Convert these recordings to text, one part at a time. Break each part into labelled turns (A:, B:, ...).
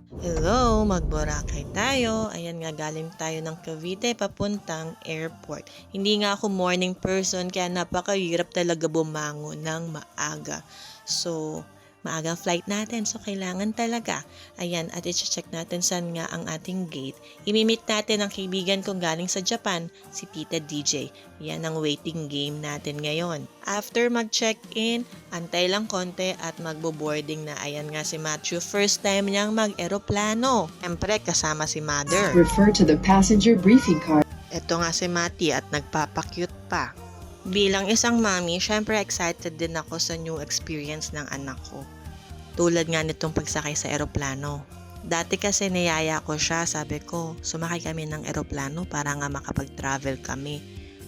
A: Hello, mag-Boracay tayo. Ayan nga, galing tayo ng Cavite papuntang airport. Hindi nga ako morning person kaya napakahirap talaga bumangon ng maaga. So, maaga ang flight natin. So, kailangan talaga. Ayan, at i-check natin saan nga ang ating gate. Imimit natin ang kaibigan kong galing sa Japan, si Tita DJ. Yan ang waiting game natin ngayon. After mag-check-in, antay lang konti at magbo-boarding na. Ayan nga si Matthew, first time niyang mag-eroplano. Siyempre, kasama si Mother.
B: Refer to the passenger briefing card.
A: Ito nga si Mati at nagpapakyut pa. Bilang isang mami, syempre excited din ako sa new experience ng anak ko. Tulad nga nitong pagsakay sa eroplano. Dati kasi niyaya ko siya, sabi ko, sumakay kami ng eroplano para nga makapag-travel kami.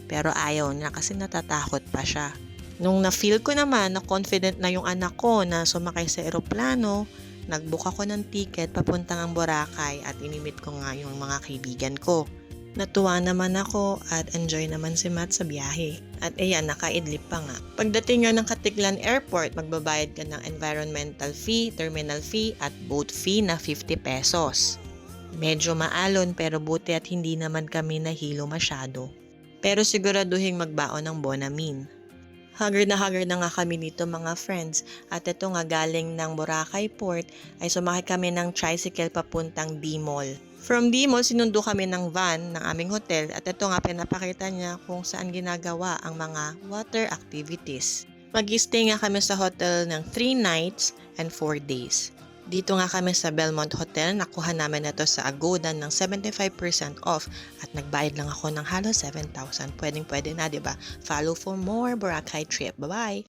A: Pero ayaw niya kasi natatakot pa siya. Nung na-feel ko naman na confident na yung anak ko na sumakay sa eroplano, nag-book ako ng ticket papuntang ang Boracay at inimit ko nga yung mga kaibigan ko. Natuwa naman ako at enjoy naman si Matt sa biyahe. At ayan, nakaidlip pa nga. Pagdating nga ng Katiglan Airport, magbabayad ka ng environmental fee, terminal fee at boat fee na 50 pesos. Medyo maalon pero buti at hindi naman kami nahilo masyado. Pero siguraduhin magbaon ng Bonamin. Haggard na nga kami dito mga friends at ito nga galing ng Boracay Port ay sumakay kami ng tricycle papuntang D-Mall. From D-Mall, sinundo kami ng van ng aming hotel at ito nga pinapakita niya kung saan ginagawa ang mga water activities. Mag-stay nga kami sa hotel ng 3 nights and 4 days. Dito nga kami sa Belmont Hotel, nakuha namin ito sa Agoda ng 75% off at nagbayad lang ako ng halos 7,000. Pwedeng-pwede na, 'di ba? Follow for more Boracay trip. Bye-bye!